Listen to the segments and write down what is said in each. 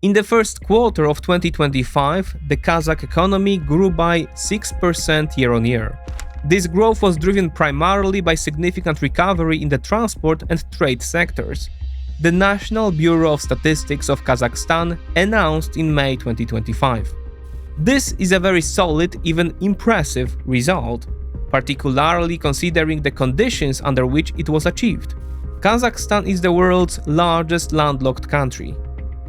In the first quarter of 2025, the Kazakh economy grew by 6% year-on-year. This growth was driven primarily by significant recovery in the transport and trade sectors. The National Bureau of Statistics of Kazakhstan announced in May 2025. This is a very solid, even impressive result, particularly considering the conditions under which it was achieved. Kazakhstan is the world's largest landlocked country,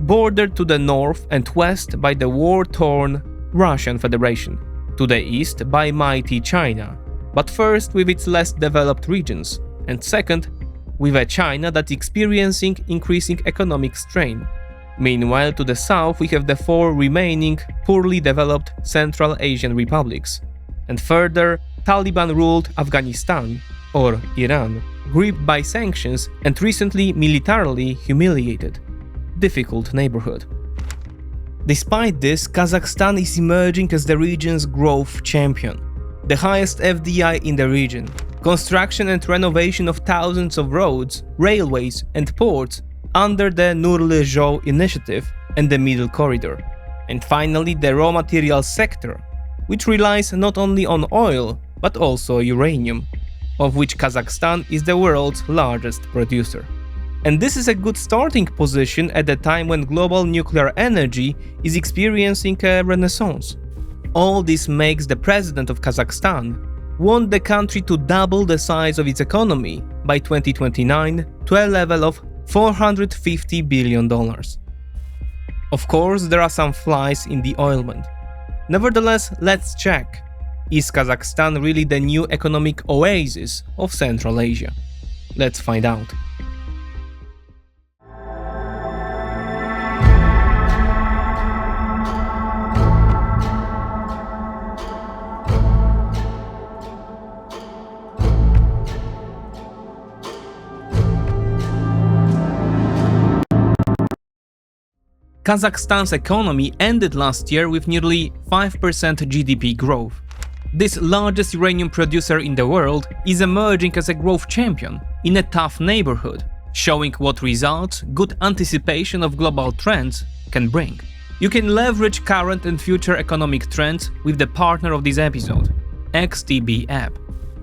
bordered to the north and west by the war-torn Russian Federation, to the east by mighty China, but first with its less developed regions, and second, with a China that's experiencing increasing economic strain. Meanwhile, to the south we have the four remaining poorly developed Central Asian republics, and further, Taliban-ruled Afghanistan, or Iran, gripped by sanctions and recently militarily humiliated. Difficult neighborhood. Despite this, Kazakhstan is emerging as the region's growth champion. The highest FDI in the region, construction and renovation of thousands of roads, railways and ports under the Nurly-Zhou initiative and the Middle Corridor. And finally, the raw materials sector, which relies not only on oil but also uranium, of which Kazakhstan is the world's largest producer. And this is a good starting position at a time when global nuclear energy is experiencing a renaissance. All this makes the president of Kazakhstan want the country to double the size of its economy by 2029 to a level of $450 billion. Of course, there are some flies in the ointment. Nevertheless, let's check. Is Kazakhstan really the new economic oasis of Central Asia? Let's find out. Kazakhstan's economy ended last year with nearly 5% GDP growth. This largest uranium producer in the world is emerging as a growth champion in a tough neighborhood, showing what results good anticipation of global trends can bring. You can leverage current and future economic trends with the partner of this episode, XTB app.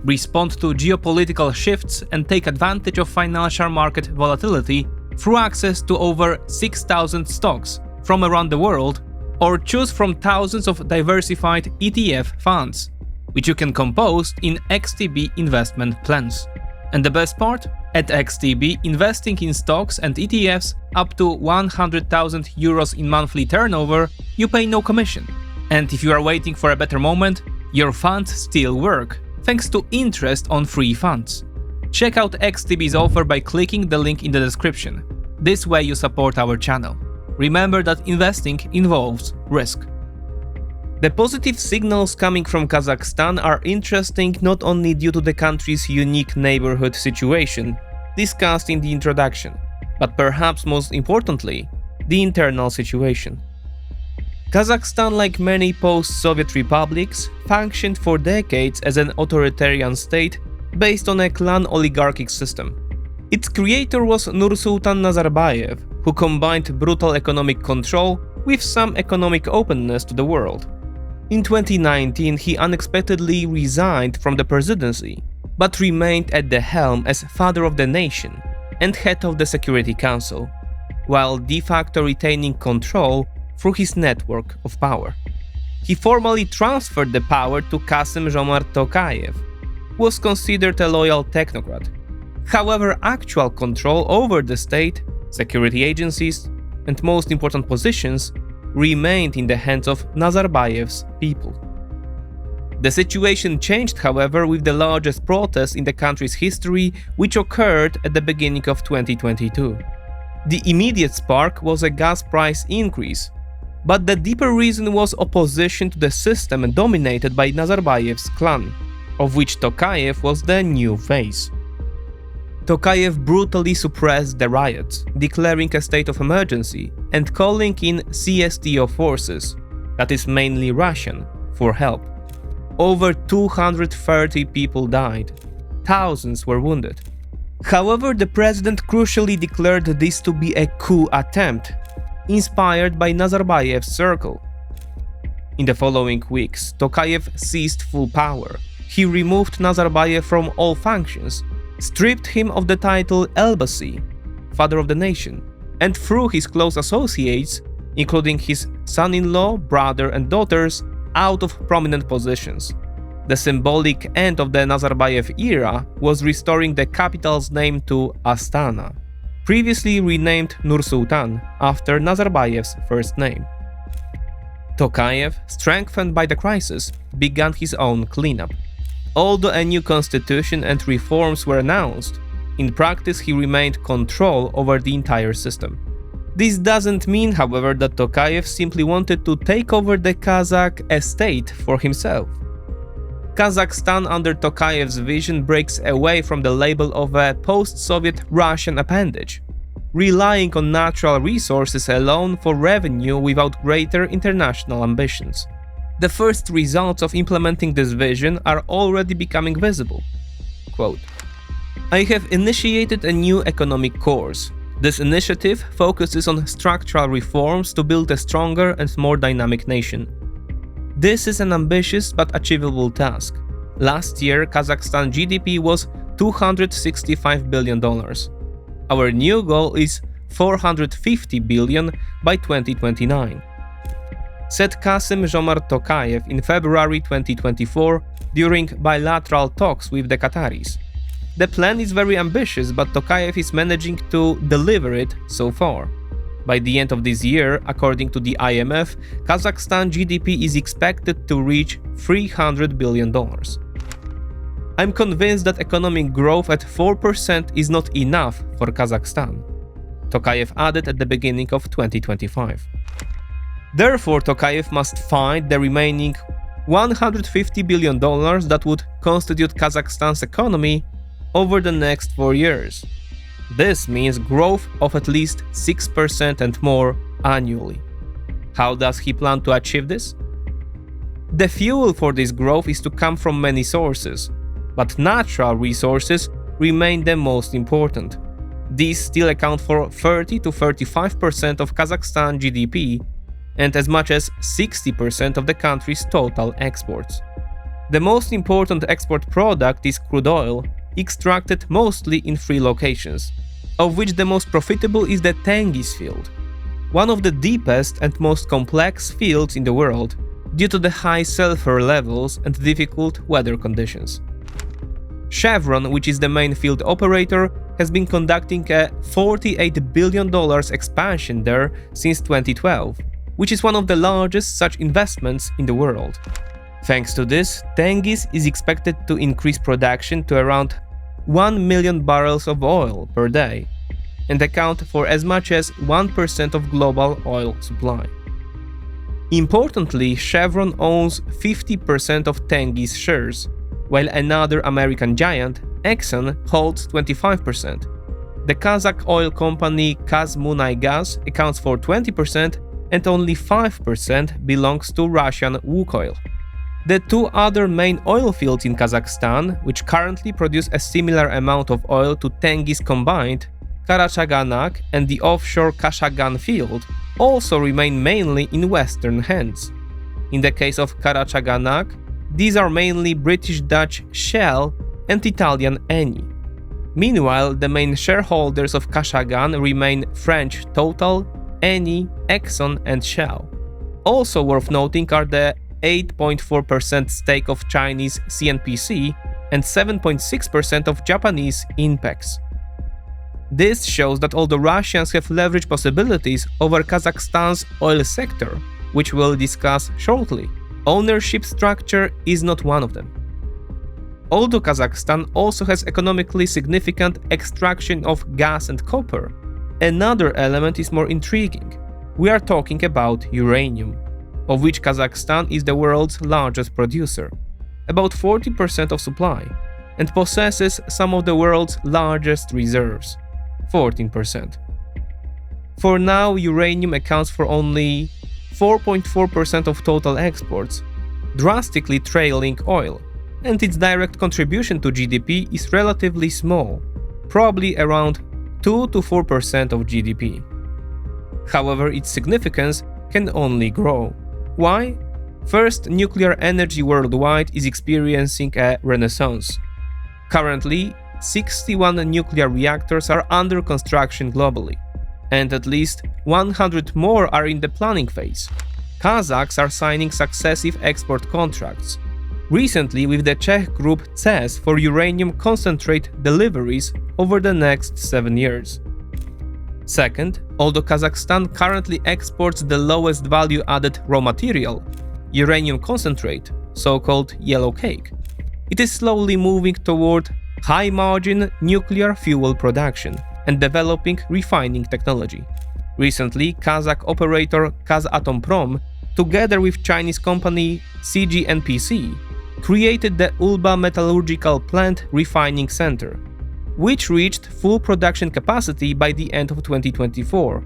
Respond to geopolitical shifts and take advantage of financial market volatility through access to over 6,000 stocks from around the world, or choose from thousands of diversified ETF funds, which you can compose in XTB investment plans. And the best part? At XTB, investing in stocks and ETFs up to 100,000 euros in monthly turnover, you pay no commission. And if you are waiting for a better moment, your funds still work, thanks to interest on free funds. Check out XTB's offer by clicking the link in the description. This way you support our channel. Remember that investing involves risk. The positive signals coming from Kazakhstan are interesting not only due to the country's unique neighborhood situation, discussed in the introduction, but perhaps most importantly, the internal situation. Kazakhstan, like many post-Soviet republics, functioned for decades as an authoritarian state based on a clan oligarchic system. Its creator was Nursultan Nazarbayev, who combined brutal economic control with some economic openness to the world. In 2019, he unexpectedly resigned from the presidency, but remained at the helm as father of the nation and head of the Security Council, while de facto retaining control through his network of power. He formally transferred the power to Kasym-Jomart Tokayev, who was considered a loyal technocrat. However, actual control over the state, security agencies, and most important positions remained in the hands of Nazarbayev's people. The situation changed, however, with the largest protest in the country's history, which occurred at the beginning of 2022. The immediate spark was a gas price increase, but the deeper reason was opposition to the system dominated by Nazarbayev's clan, of which Tokayev was the new face. Tokayev brutally suppressed the riots, declaring a state of emergency and calling in CSTO forces, that is mainly Russian, for help. Over 230 people died. Thousands were wounded. However, the president crucially declared this to be a coup attempt. inspired by Nazarbayev's circle. In the following weeks, Tokayev seized full power. He removed Nazarbayev from all functions, stripped him of the title Elbasi, Father of the Nation, and threw his close associates, including his son-in-law, brother and daughters, out of prominent positions. The symbolic end of the Nazarbayev era was restoring the capital's name to Astana, previously renamed Nur-Sultan after Nazarbayev's first name. Tokayev, strengthened by the crisis, began his own cleanup. Although a new constitution and reforms were announced, in practice he remained control over the entire system. This doesn't mean, however, that Tokayev simply wanted to take over the Kazakh estate for himself. Kazakhstan under Tokayev's vision breaks away from the label of a post-Soviet Russian appendage, relying on natural resources alone for revenue without greater international ambitions. The first results of implementing this vision are already becoming visible. Quote, "I have initiated a new economic course. This initiative focuses on structural reforms to build a stronger and more dynamic nation. This is an ambitious but achievable task. Last year, Kazakhstan GDP was $265 billion. Our new goal is $450 billion by 2029. Said Kassym-Jomart Tokayev in February 2024 during bilateral talks with the Qataris. The plan is very ambitious, but Tokayev is managing to deliver it so far. By the end of this year, according to the IMF, Kazakhstan GDP is expected to reach $300 billion. I'm convinced that economic growth at 4% is not enough for Kazakhstan," Tokayev added at the beginning of 2025. Therefore, Tokayev must find the remaining $150 billion that would constitute Kazakhstan's economy over the next 4 years. This means growth of at least 6% and more annually. How does he plan to achieve this? The fuel for this growth is to come from many sources, but natural resources remain the most important. These still account for 30 to 35% of Kazakhstan GDP and as much as 60% of the country's total exports. The most important export product is crude oil, extracted mostly in 3 locations, of which the most profitable is the Tengiz field, one of the deepest and most complex fields in the world due to the high sulfur levels and difficult weather conditions. Chevron, which is the main field operator, has been conducting a $48 billion expansion there since 2012, which is one of the largest such investments in the world. Thanks to this, Tengiz is expected to increase production to around 1 million barrels of oil per day and account for as much as 1% of global oil supply. Importantly, Chevron owns 50% of Tengiz shares, while another American giant, Exxon, holds 25%. The Kazakh oil company Kazmunaygas accounts for 20% and only 5% belongs to Russian Lukoil. The 2 other main oil fields in Kazakhstan, which currently produce a similar amount of oil to Tengiz combined, Karachaganak and the offshore Kashagan field, also remain mainly in Western hands. In the case of Karachaganak, these are mainly British-Dutch Shell and Italian Eni. Meanwhile, the main shareholders of Kashagan remain French Total, Eni, Exxon and Shell. Also worth noting are the 8.4% stake of Chinese CNPC and 7.6% of Japanese Inpex. This shows that although Russians have leverage possibilities over Kazakhstan's oil sector, which we'll discuss shortly, ownership structure is not one of them. Although Kazakhstan also has economically significant extraction of gas and copper, another element is more intriguing. We are talking about uranium, of which Kazakhstan is the world's largest producer, about 40% of supply, and possesses some of the world's largest reserves, 14%. For now, uranium accounts for only 4.4% of total exports, drastically trailing oil, and its direct contribution to GDP is relatively small, probably around 2 to 4% of GDP. However, its significance can only grow. Why? First, nuclear energy worldwide is experiencing a renaissance. Currently, 61 nuclear reactors are under construction globally, and at least 100 more are in the planning phase. Kazakhs are signing successive export contracts, recently with the Czech group CES for uranium concentrate deliveries over the next 7 years. Second, although Kazakhstan currently exports the lowest value-added raw material, uranium concentrate, so-called yellow cake, it is slowly moving toward high-margin nuclear fuel production and developing refining technology. Recently, Kazakh operator Kazatomprom, together with Chinese company CGNPC, created the Ulba Metallurgical Plant Refining Center, which reached full production capacity by the end of 2024,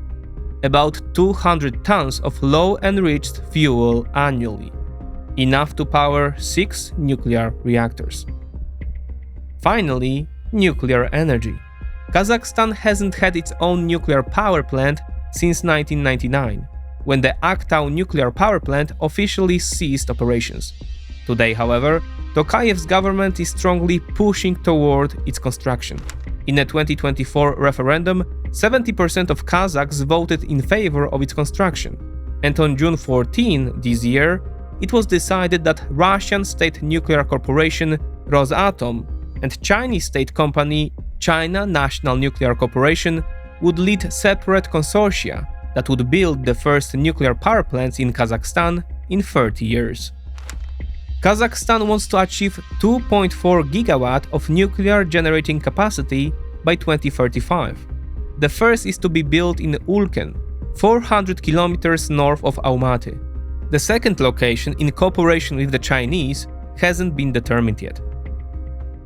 about 200 tons of low-enriched fuel annually, enough to power 6 nuclear reactors. Finally, nuclear energy. Kazakhstan hasn't had its own nuclear power plant since 1999, when the Aktau nuclear power plant officially ceased operations. Today, however, Tokayev's government is strongly pushing toward its construction. In a 2024 referendum, 70% of Kazakhs voted in favor of its construction, and on June 14 this year, it was decided that Russian state nuclear corporation Rosatom and Chinese state company China National Nuclear Corporation would lead separate consortia that would build the first nuclear power plants in Kazakhstan in 30 years. Kazakhstan wants to achieve 2.4 gigawatt of nuclear generating capacity by 2035. The first is to be built in Ulken, 400 kilometers north of Almaty. The second location, in cooperation with the Chinese, hasn't been determined yet.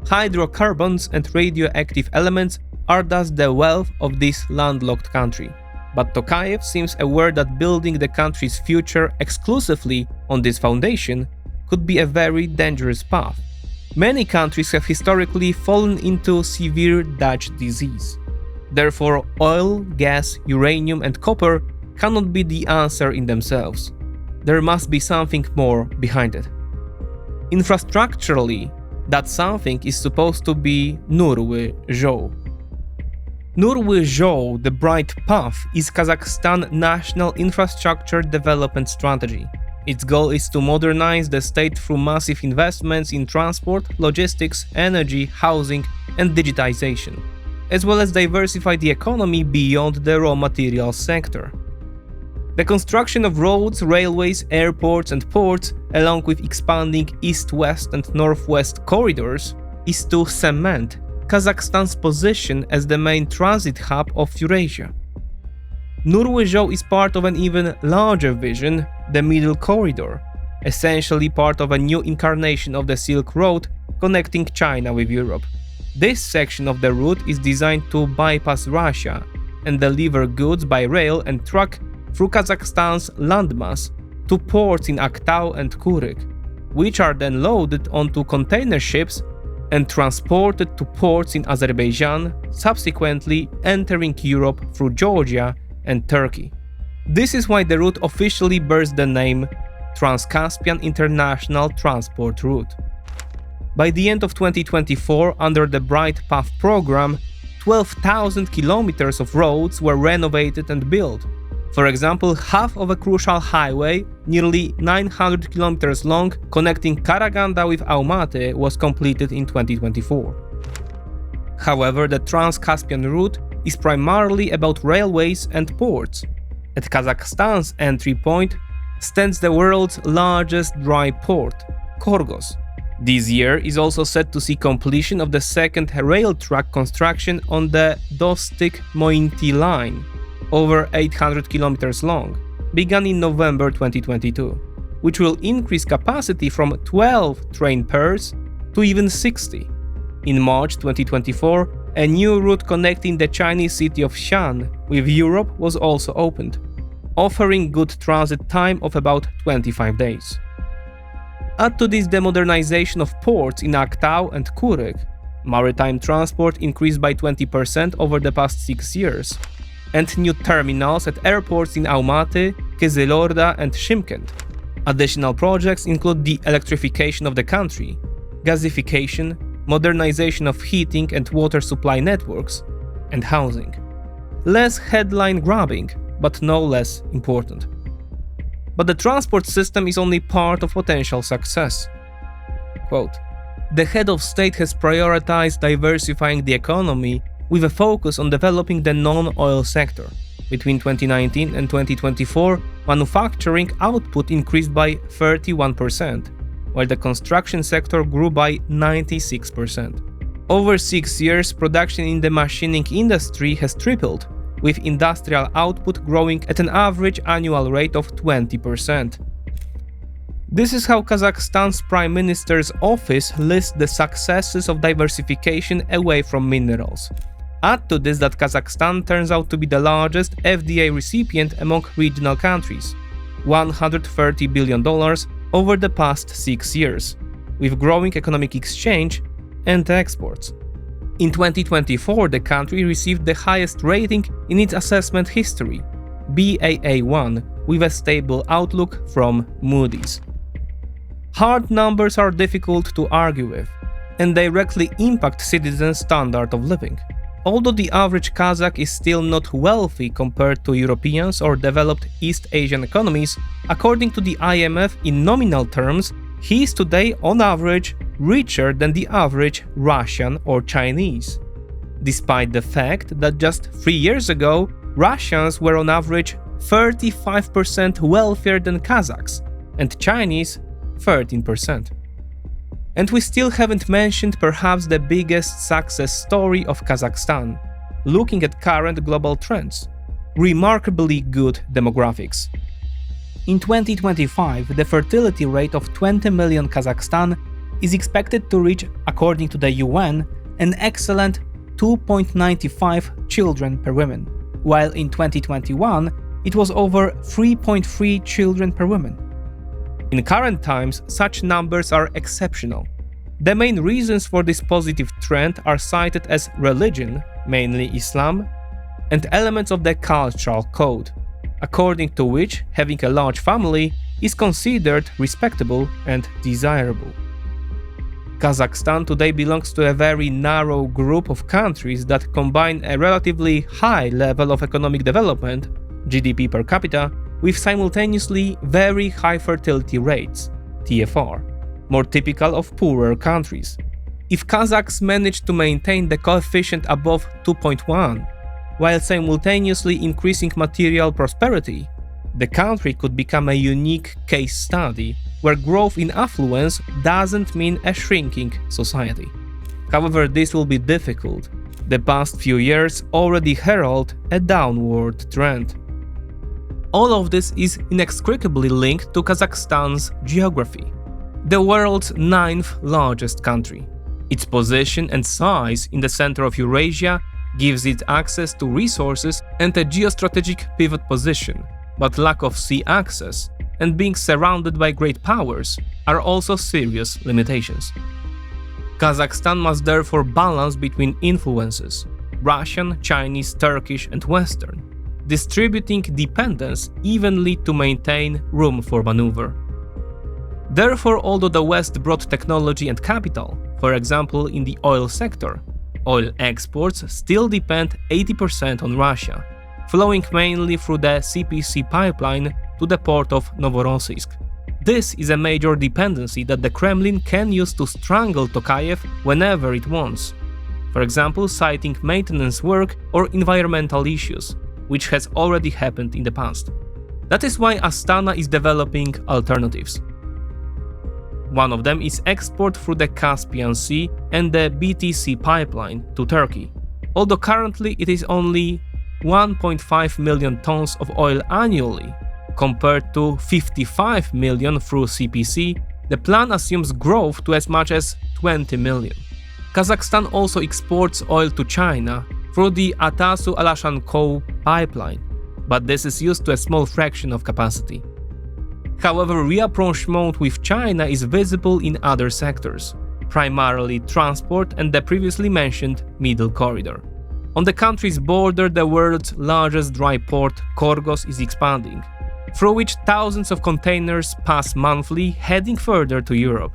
Hydrocarbons and radioactive elements are thus the wealth of this landlocked country. But Tokayev seems aware that building the country's future exclusively on this foundation could be a very dangerous path. Many countries have historically fallen into severe Dutch disease. Therefore, oil, gas, uranium and copper cannot be the answer in themselves. There must be something more behind it. Infrastructurally, that something is supposed to be Nurwy Zhou. Nurwy Zhou, the Bright Path, is Kazakhstan's national infrastructure development strategy. Its goal is to modernize the state through massive investments in transport, logistics, energy, housing, and digitization, as well as diversify the economy beyond the raw materials sector. The construction of roads, railways, airports, and ports, along with expanding east-west and northwest corridors, is to cement Kazakhstan's position as the main transit hub of Eurasia. Nurwy Zhou is part of an even larger vision, the Middle Corridor, essentially part of a new incarnation of the Silk Road connecting China with Europe. This section of the route is designed to bypass Russia and deliver goods by rail and truck through Kazakhstan's landmass to ports in Aktau and Kuryk, which are then loaded onto container ships and transported to ports in Azerbaijan, subsequently entering Europe through Georgia and Turkey. This is why the route officially bears the name Trans-Caspian International Transport Route. By the end of 2024, under the Bright Path program, 12,000 kilometers of roads were renovated and built. For example, half of a crucial highway, nearly 900 kilometers long, connecting Karaganda with Almaty, was completed in 2024. However, the Trans-Caspian route is primarily about railways and ports. At Kazakhstan's entry point stands the world's largest dry port, Korgos. This year is also set to see completion of the second rail track construction on the Dostik-Mointy line, over 800 kilometers long, began in November 2022, which will increase capacity from 12 train pairs to even 60. In March 2024, a new route connecting the Chinese city of Xi'an with Europe was also opened, offering good transit time of about 25 days. Add to this the modernization of ports in Aktau and Kuryk. Maritime transport increased by 20% over the past 6 years. and new terminals at airports in Almaty, Kızılorda, and Shymkent. Additional projects include the electrification of the country, gasification, modernization of heating and water supply networks, and housing. Less headline-grabbing, but no less important. But the transport system is only part of potential success. Quote, "The head of state has prioritized diversifying the economy with a focus on developing the non-oil sector. Between 2019 and 2024, manufacturing output increased by 31%, while the construction sector grew by 96%. Over 6 years, production in the machining industry has tripled, with industrial output growing at an average annual rate of 20%. This is how Kazakhstan's Prime Minister's office lists the successes of diversification away from minerals. Add to this that Kazakhstan turns out to be the largest FDI recipient among regional countries, $130 billion over the past 6 years, with growing economic exchange and exports. In 2024, the country received the highest rating in its assessment history, Baa1, with a stable outlook from Moody's. Hard numbers are difficult to argue with, and directly impact citizens' standard of living. Although the average Kazakh is still not wealthy compared to Europeans or developed East Asian economies, according to the IMF in nominal terms, he is today on average richer than the average Russian or Chinese. Despite the fact that just 3 years ago, Russians were on average 35% wealthier than Kazakhs, and Chinese 13%. And we still haven't mentioned perhaps the biggest success story of Kazakhstan, looking at current global trends: remarkably good demographics. In 2025, the fertility rate of 20 million Kazakhstan is expected to reach, according to the UN, an excellent 2.95 children per woman, while in 2021 it was over 3.3 children per woman. In current times, such numbers are exceptional. The main reasons for this positive trend are cited as religion, mainly Islam, and elements of the cultural code, according to which having a large family is considered respectable and desirable. Kazakhstan today belongs to a very narrow group of countries that combine a relatively high level of economic development, GDP per capita, with simultaneously very high fertility rates, TFR, more typical of poorer countries. If Kazakhs manage to maintain the coefficient above 2.1, while simultaneously increasing material prosperity, the country could become a unique case study where growth in affluence doesn't mean a shrinking society. However, this will be difficult. The past few years already herald a downward trend. All of this is inextricably linked to Kazakhstan's geography, the world's 9th largest country. Its position and size in the center of Eurasia gives it access to resources and a geostrategic pivot position, but lack of sea access and being surrounded by great powers are also serious limitations. Kazakhstan must therefore balance between influences: Russian, Chinese, Turkish, and Western, distributing dependence evenly to maintain room for maneuver. Therefore, although the West brought technology and capital, for example in the oil sector, oil exports still depend 80% on Russia, flowing mainly through the CPC pipeline to the port of Novorossiysk. This is a major dependency that the Kremlin can use to strangle Tokayev whenever it wants, for example citing maintenance work or environmental issues, which has already happened in the past. That is why Astana is developing alternatives. One of them is export through the Caspian Sea and the BTC pipeline to Turkey. Although currently it is only 1.5 million tons of oil annually, compared to 55 million through CPC, the plan assumes growth to as much as 20 million. Kazakhstan also exports oil to China through the Atasu-Alashankou pipeline, but this is used to a small fraction of capacity. However, rapprochement with China is visible in other sectors, primarily transport and the previously mentioned Middle Corridor. On the country's border, the world's largest dry port, Korgos, is expanding, through which thousands of containers pass monthly, heading further to Europe.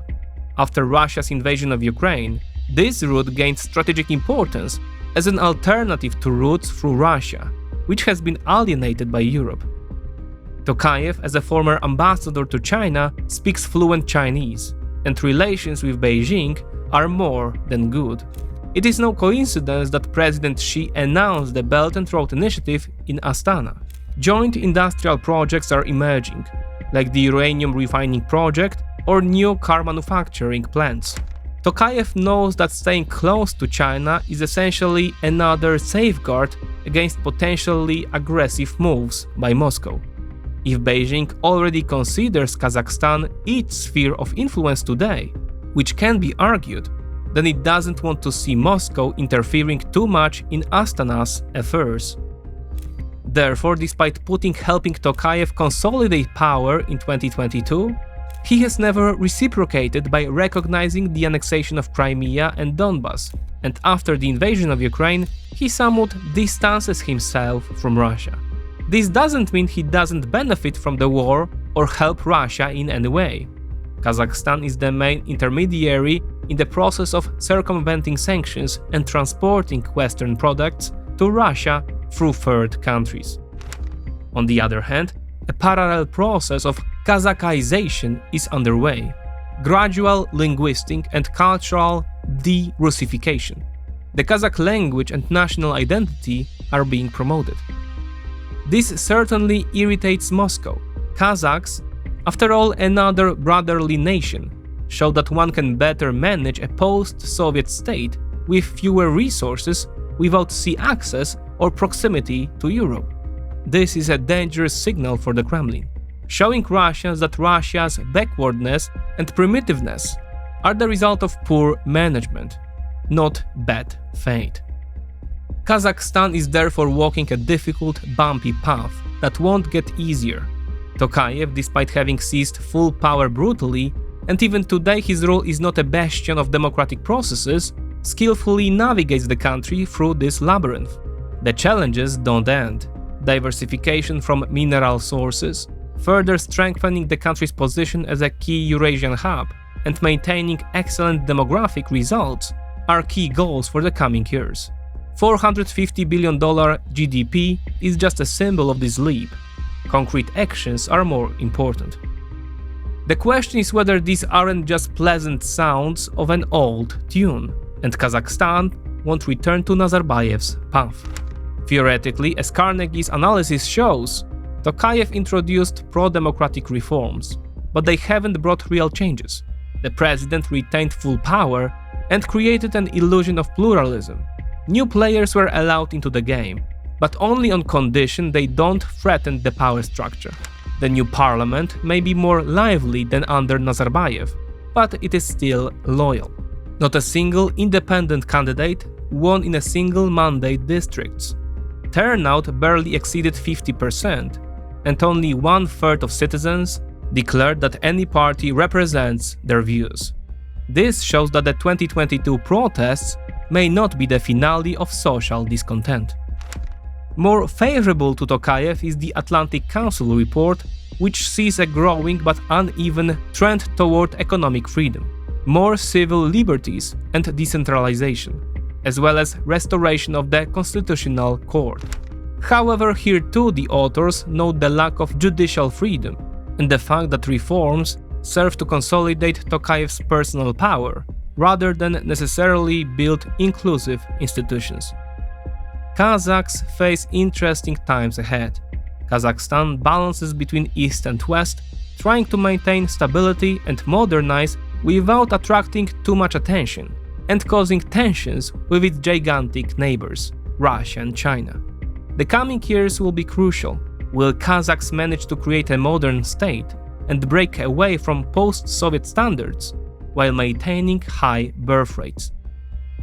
After Russia's invasion of Ukraine, this route gained strategic importance as an alternative to routes through Russia, which has been alienated by Europe. Tokayev, as a former ambassador to China, speaks fluent Chinese, and relations with Beijing are more than good. It is no coincidence that President Xi announced the Belt and Road Initiative in Astana. Joint industrial projects are emerging, like the uranium refining project or new car manufacturing plants. Tokayev knows that staying close to China is essentially another safeguard against potentially aggressive moves by Moscow. If Beijing already considers Kazakhstan its sphere of influence today, which can be argued, then it doesn't want to see Moscow interfering too much in Astana's affairs. Therefore, despite Putin helping Tokayev consolidate power in 2022, he has never reciprocated by recognizing the annexation of Crimea and Donbas, and after the invasion of Ukraine, he somewhat distances himself from Russia. This doesn't mean he doesn't benefit from the war or help Russia in any way. Kazakhstan is the main intermediary in the process of circumventing sanctions and transporting Western products to Russia through third countries. On the other hand, a parallel process of Kazakhization is underway, gradual linguistic and cultural de-Russification. The Kazakh language and national identity are being promoted. This certainly irritates Moscow. Kazakhs, after all another brotherly nation, show that one can better manage a post-Soviet state with fewer resources without sea access or proximity to Europe. This is a dangerous signal for the Kremlin, showing Russians that Russia's backwardness and primitiveness are the result of poor management, not bad fate. Kazakhstan is therefore walking a difficult, bumpy path that won't get easier. Tokayev, despite having seized full power brutally, and even today his rule is not a bastion of democratic processes, skillfully navigates the country through this labyrinth. The challenges don't end. Diversification from mineral sources, further strengthening the country's position as a key Eurasian hub, and maintaining excellent demographic results are key goals for the coming years. $450 billion GDP is just a symbol of this leap. Concrete actions are more important. The question is whether these aren't just pleasant sounds of an old tune, and Kazakhstan won't return to Nazarbayev's path. Theoretically, as Carnegie's analysis shows, Tokayev introduced pro-democratic reforms, but they haven't brought real changes. The president retained full power and created an illusion of pluralism. New players were allowed into the game, but only on condition they don't threaten the power structure. The new parliament may be more lively than under Nazarbayev, but it is still loyal. Not a single independent candidate won in a single mandate districts. Turnout barely exceeded 50%, and only 1/3 of citizens declared that any party represents their views. This shows that the 2022 protests may not be the finale of social discontent. More favorable to Tokayev is the Atlantic Council report, which sees a growing but uneven trend toward economic freedom, more civil liberties and decentralization, as well as restoration of the Constitutional Court. However, here too the authors note the lack of judicial freedom and the fact that reforms serve to consolidate Tokayev's personal power, rather than necessarily build inclusive institutions. Kazakhs face interesting times ahead. Kazakhstan balances between East and West, trying to maintain stability and modernize without attracting too much attention, and causing tensions with its gigantic neighbors, Russia and China. The coming years will be crucial. Will Kazakhs manage to create a modern state and break away from post-Soviet standards while maintaining high birth rates?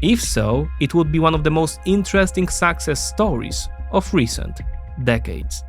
If so, it would be one of the most interesting success stories of recent decades.